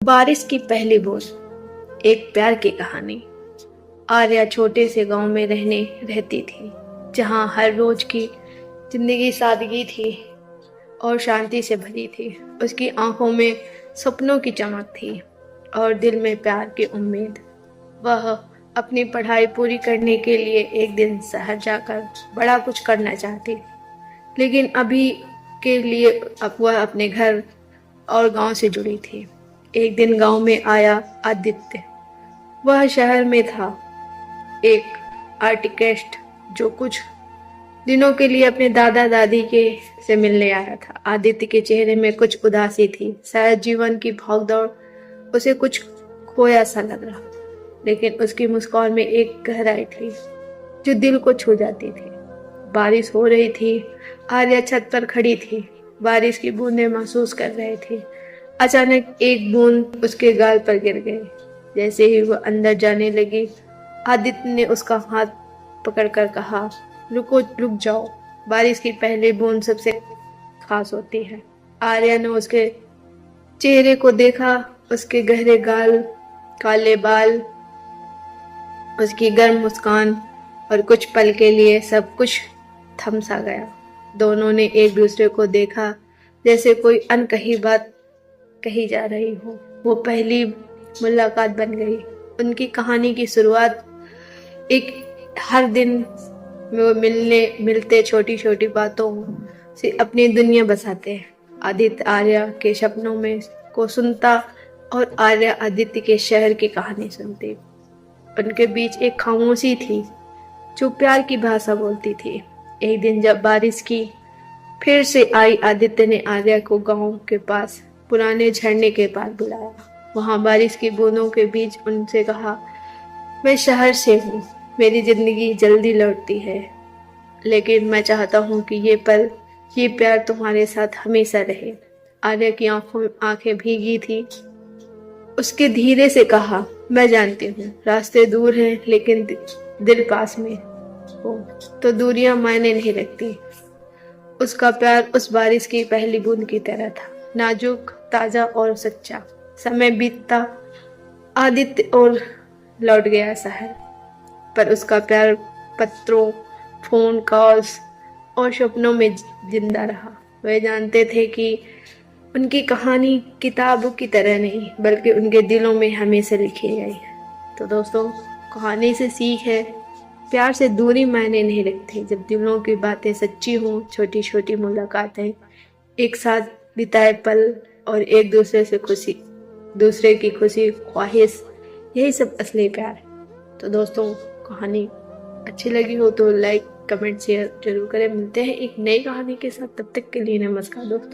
बारिश की पहली बूंद, एक प्यार की कहानी। आर्या छोटे से गांव में रहती थी, जहां हर रोज की जिंदगी सादगी थी और शांति से भरी थी। उसकी आंखों में सपनों की चमक थी और दिल में प्यार की उम्मीद। वह अपनी पढ़ाई पूरी करने के लिए एक दिन शहर जाकर बड़ा कुछ करना चाहती, लेकिन अभी के लिए अब वह अपने घर और गांव से जुड़ी थी। एक दिन गांव में आया आदित्य। वह शहर में था, एक आर्टिस्ट जो कुछ दिनों के लिए अपने दादा दादी के से मिलने आया था। आदित्य के चेहरे में कुछ उदासी थी, शायद जीवन की भागदौड़ उसे कुछ खोया सा लग रहा, लेकिन उसकी मुस्कान में एक गहराई थी जो दिल को छू जाती थी। बारिश हो रही थी। आर्या छत पर खड़ी थी, बारिश की बूंदें महसूस कर रही थी। अचानक एक बूंद उसके गाल पर गिर गई। जैसे ही वह अंदर जाने लगी, आदित्य ने उसका हाथ पकड़कर कहा, रुक जाओ, बारिश की पहली बूंद सबसे खास होती है। आर्या ने उसके चेहरे को देखा, उसके गहरे गाल, काले बाल, उसकी गर्म मुस्कान, और कुछ पल के लिए सब कुछ थम सा गया। दोनों ने एक दूसरे को देखा, जैसे कोई अनकही बात कही जा रही हो। वो पहली मुलाकात बन गई। उनकी कहानी की शुरुआत एक हर दिन वो मिलते छोटी छोटी बातों से अपनी दुनिया बसाते हैं। आदित्य आर्या के सपनों में को सुनता और आर्या आदित्य के शहर की कहानी सुनती। उनके बीच एक खामोशी थी जो प्यार की भाषा बोलती थी। एक दिन जब बारिश की फिर से आई, आदित्य ने आर्या को गांव के पास पुराने झरने के पास बुलाया। वहां बारिश की बूंदों के बीच उनसे कहा, मैं शहर से हूँ, मेरी जिंदगी जल्दी लौटती है, लेकिन मैं चाहता हूँ कि ये पल, ये प्यार तुम्हारे साथ हमेशा रहे। आर्या की आंखें भीगी थी। उसके धीरे से कहा, मैं जानती हूँ रास्ते दूर हैं, लेकिन दिल पास में हो तो दूरियां मायने नहीं रखती। उसका प्यार उस बारिश की पहली बूंद की तरह था, नाजुक, ताजा और सच्चा। समय बीतता, आदित्य और लौट गया शहर, पर उसका प्यार पत्रों, फोन कॉल्स और सपनों में जिंदा रहा। वे जानते थे कि उनकी कहानी किताबों की तरह नहीं, बल्कि उनके दिलों में हमेशा लिखी गई। तो दोस्तों, कहानी से सीख है, प्यार से दूरी मायने नहीं रखती। जब दिलों की बातें सच्ची हों, छोटी छोटी मुलाकातें, एक साथ बिताए पल और एक दूसरे की खुशी, ख्वाहिश, यही सब असली प्यार है। तो दोस्तों, कहानी अच्छी लगी हो तो लाइक, कमेंट, शेयर जरूर करें। मिलते हैं एक नई कहानी के साथ, तब तक के लिए नमस्कार दोस्तों।